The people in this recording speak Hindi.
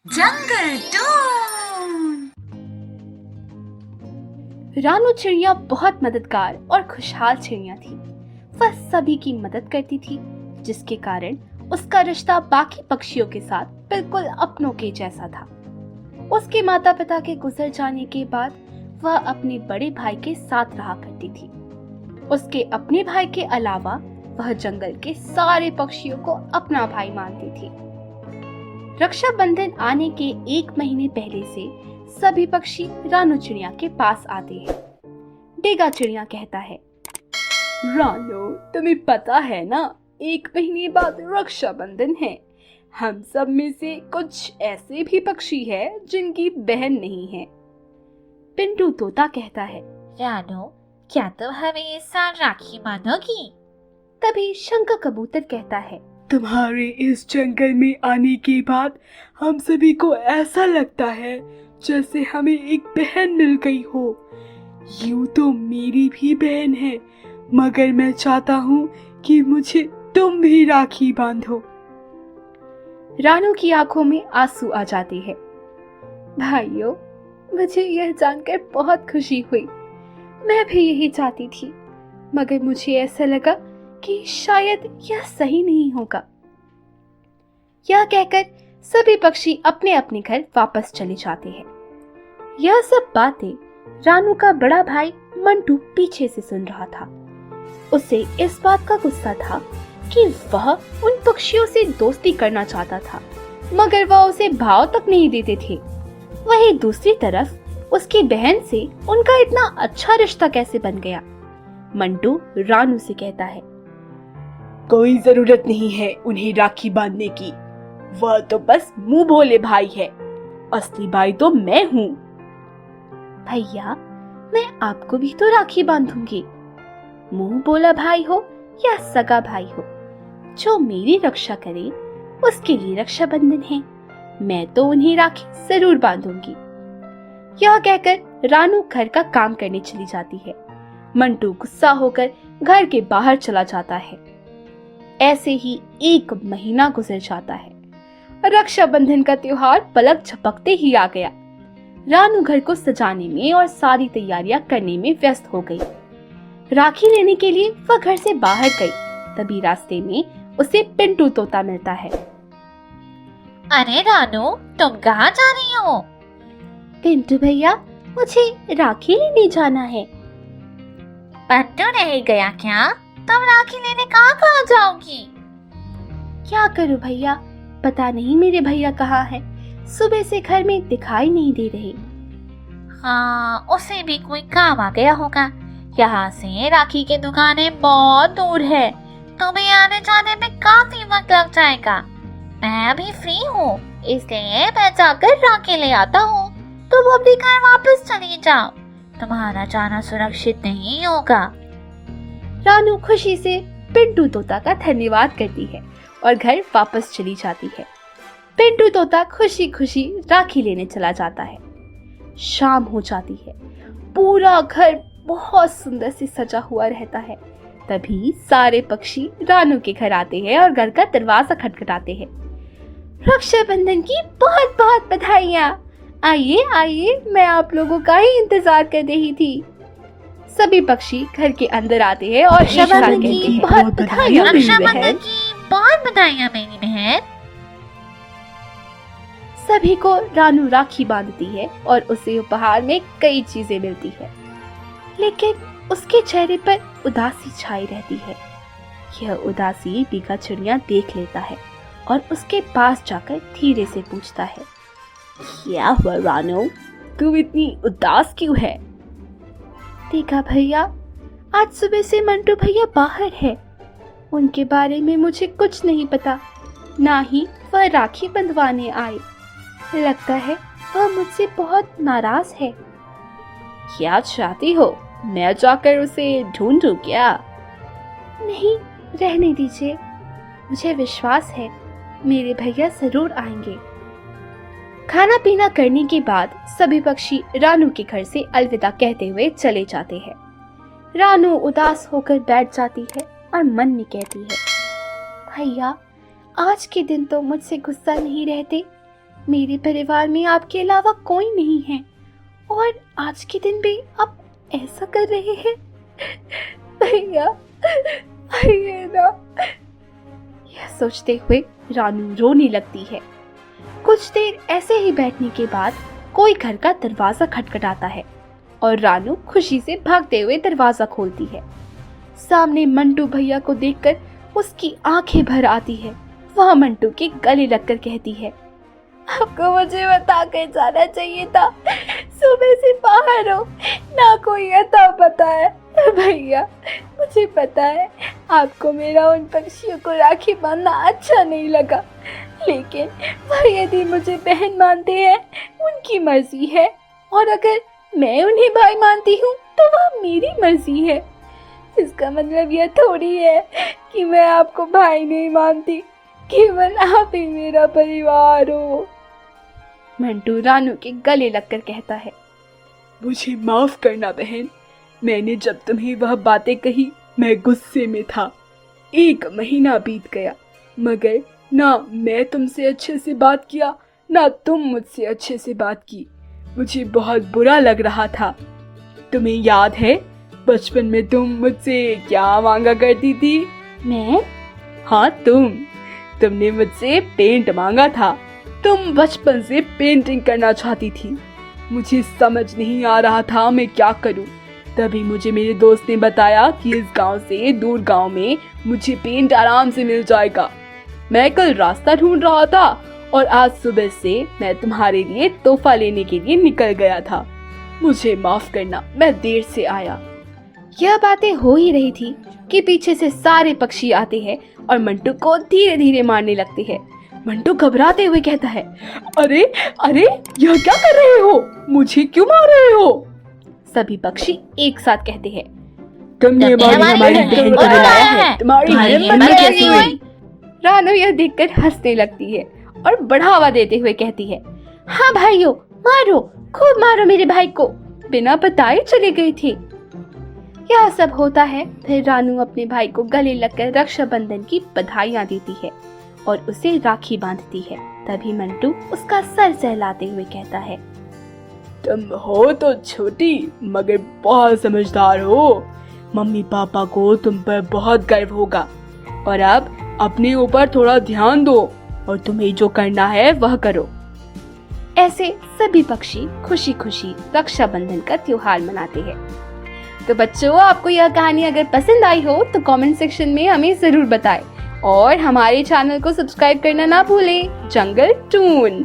जंगल टून। रानू चिड़िया बहुत मददगार और खुशहाल चिड़िया थी। वह सभी की मदद करती थी, जिसके कारण उसका रिश्ता बाकी पक्षियों के साथ बिल्कुल अपनों के जैसा था। उसके माता पिता के गुजर जाने के बाद वह अपने बड़े भाई के साथ रहा करती थी। उसके अपने भाई के अलावा वह जंगल के सारे पक्षियों को अपना भाई मानती थी। रक्षाबंधन आने के 1 महीने पहले से सभी पक्षी रानू चिड़िया के पास आते हैं। डेगा चिड़िया कहता है, रानू, तुम्हें पता है ना, 1 महीने बाद रक्षाबंधन है। हम सब में से कुछ ऐसे भी पक्षी हैं जिनकी बहन नहीं है। पिंटू तोता कहता है, रानू, क्या तुम हमें इस साल राखी बांधोगी? तभी शंख कबूतर कहता है, तुम्हारे इस जंगल में आने के बाद हम सभी को ऐसा लगता है जैसे हमें एक बहन मिल गई हो। यूं तो मेरी भी बहन है, मगर मैं चाहता हूँ कि मुझे तुम भी राखी बांधो। रानू की आंखों में आंसू आ जाते हैं। भाइयों, मुझे यह जानकर बहुत खुशी हुई। मैं भी यही चाहती थी, मगर मुझे ऐसा लगा कि शायद यह सही नहीं होगा। यह कहकर सभी पक्षी अपने अपने घर वापस चले जाते हैं। यह सब बातें रानू का बड़ा भाई मंटू पीछे से सुन रहा था। उसे इस बात का गुस्सा था कि वह उन पक्षियों से दोस्ती करना चाहता था, मगर वह उसे भाव तक नहीं देते थे। वहीं दूसरी तरफ उसकी बहन से उनका इतना अच्छा रिश्ता कैसे बन गया? मंटू रानू से कहता है, कोई जरूरत नहीं है उन्हें राखी बांधने की। वह तो बस मुंह भोले भाई है, असली भाई तो मैं हूँ। भैया, मैं आपको भी तो राखी बांधूंगी। मुंह बोला भाई हो या सगा भाई हो, जो मेरी रक्षा करे उसके लिए रक्षाबंधन है। मैं तो उन्हें राखी जरूर बांधूंगी। यह कहकर रानू घर का काम करने चली जाती है। मंटू गुस्सा होकर घर के बाहर चला जाता है। ऐसे ही 1 महीना गुजर जाता है। रक्षाबंधन का त्योहार पलक झपकते ही आ गया। रानू घर को सजाने में और सारी तैयारियां करने में व्यस्त हो गई। राखी लेने के लिए वह घर से बाहर गई। तभी रास्ते में उसे पिंटू तोता मिलता है। अरे रानू, तुम कहाँ जा रही हो? पिंटू भैया, मुझे राखी लेने जाना है। पट्टू रह गया क्या? तुम राखी लेने कहाँ कहाँ जाओगी? क्या करूं भैया, पता नहीं मेरे भैया कहाँ हैं। सुबह से घर में दिखाई नहीं दे रहे। हाँ, उसे भी कोई काम आ गया होगा। यहाँ से राखी की दुकानें बहुत दूर है। तुम्हें आने जाने में काफी वक्त लग जाएगा। मैं अभी फ्री हूँ, इसलिए मैं जाकर राखी ले आता हूँ। तुम अपने घर वापस चली जाओ, तुम्हारा जाना सुरक्षित नहीं होगा। रानू खुशी से पिंटू तोता का धन्यवाद करती है और घर वापस चली जाती है। पिंटू तोता खुशी खुशी राखी लेने चला जाता है। शाम हो जाती है। पूरा घर बहुत सुंदर से सजा हुआ रहता है। तभी सारे पक्षी रानू के घर आते हैं और घर का दरवाजा खटखटाते हैं। रक्षाबंधन की बहुत बहुत बधाइयाँ। आइए आइए, मैं आप लोगों का ही इंतजार कर रही थी। सभी पक्षी घर के अंदर आते हैं और रक्षाबंधन की बहुत बधाइयाँ मेरी रक्षाबंधन बहन। की बहुत बधाइयाँ मेरी बहन। सभी को रानू राखी बांधती है और उसे उपहार में कई चीजें मिलती है, लेकिन उसके चेहरे पर उदासी छाई रहती है। यह उदासी डेगा चिड़िया देख लेता है और उसके पास जाकर धीरे से पूछता है, क्या हुआ रानू, तू इतनी उदास क्यों है? डेगा भैया, आज सुबह से मंटू भैया बाहर है। उनके बारे में मुझे कुछ नहीं पता, ना ही वह राखी बंधवाने आए। लगता है वह मुझसे बहुत नाराज है। क्या चाहती हो, मैं जाकर उसे ढूंढूं क्या? नहीं, रहने दीजिए। मुझे विश्वास है मेरे भैया जरूर आएंगे। खाना पीना करने के बाद सभी पक्षी रानू के घर से अलविदा कहते हुए चले जाते हैं। रानू उदास होकर बैठ जाती है और मन में कहती है, भैया, आज के दिन तो मुझसे गुस्सा नहीं रहते, मेरे परिवार में आपके अलावा कोई नहीं है और आज के दिन भी आप ऐसा कर रहे हैं। भैया आइए ना। यह सोचते हुए रानू रोने लगती है। कुछ देर ऐसे ही बैठने के बाद कोई घर का दरवाजा खटखटाता है और रानू खुशी से भागते हुए दरवाजा खोलती है। सामने मंटू भैया को देखकर उसकी आंखें भर आती है। वह मंटू के गले लगकर कहती है, आपको मुझे बता के जाना चाहिए था। सुबह से बाहर हो, ना कोई अता पता है। भैया मुझे पता है आपको मेरा उन पक्षियों को राखी बांधना अच्छा नहीं लगा, लेकिन वह यदि मुझे बहन मानते हैं उनकी मर्जी है, और अगर मैं उन्हें भाई मानती हूँ तो वह मेरी मर्जी है। इसका मतलब यह थोड़ी है कि मैं आपको भाई नहीं मानती, केवल आप ही मेरा परिवार हो। मंटू रानू के गले लगकर कहता है, मुझे माफ करना बहन, मैंने जब तुम्हें वह बातें कही मैं गुस्से में था। 1 महीना बीत गया मगर ना मैं तुमसे अच्छे से बात किया ना तुम मुझसे अच्छे से बात की। मुझे बहुत बुरा लग रहा था। तुम्हें याद है बचपन में तुम मुझसे क्या मांगा करती थी? मैं? हाँ तुमने मुझसे पेंट मांगा था। तुम बचपन से पेंटिंग करना चाहती थी। मुझे समझ नहीं आ रहा था मैं क्या करूं। तभी मुझे मेरे दोस्त ने बताया कि इस गांव से दूर गांव में मुझे पेंट आराम से मिल जाएगा। मैं कल रास्ता ढूंढ रहा था और आज सुबह से मैं तुम्हारे लिए तोहफा लेने के लिए निकल गया था। मुझे माफ करना, मैं देर से आया। यह बातें हो ही रही थी कि पीछे से सारे पक्षी आते हैं और मंटू को धीरे धीरे मारने लगते हैं। मंटू घबराते हुए कहता है, अरे अरे यह क्या कर रहे हो? मुझे क्यों मार रहे हो? सभी पक्षी एक साथ कहते हैं, तुमने हमारी बहन को बुलाया है, तुम्हारी हिम्मत कैसी हुई? रानू यह देखकर हंसने लगती है और बढ़ावा देते हुए कहती है, हाँ भाइयों मारो, खूब मारो मेरे भाई को, बिना बताए चले गए थे। यह सब होता है। फिर रानू अपने भाई को गले लगकर रक्षाबंधन की बधाइयाँ देती है और उसे राखी बांधती है। तभी मंटू उसका सर सहलाते हुए कहता है, तुम हो तो छोटी मगर बहुत समझदार हो। मम्मी पापा को तुम पर बहुत गर्व होगा और अब अपने ऊपर थोड़ा ध्यान दो और तुम्हें जो करना है वह करो। ऐसे सभी पक्षी खुशी खुशी रक्षाबंधन का त्योहार मनाते हैं। तो बच्चों, आपको यह कहानी अगर पसंद आई हो तो कमेंट सेक्शन में हमें जरूर बताएं और हमारे चैनल को सब्सक्राइब करना ना भूलें। जंगल टून।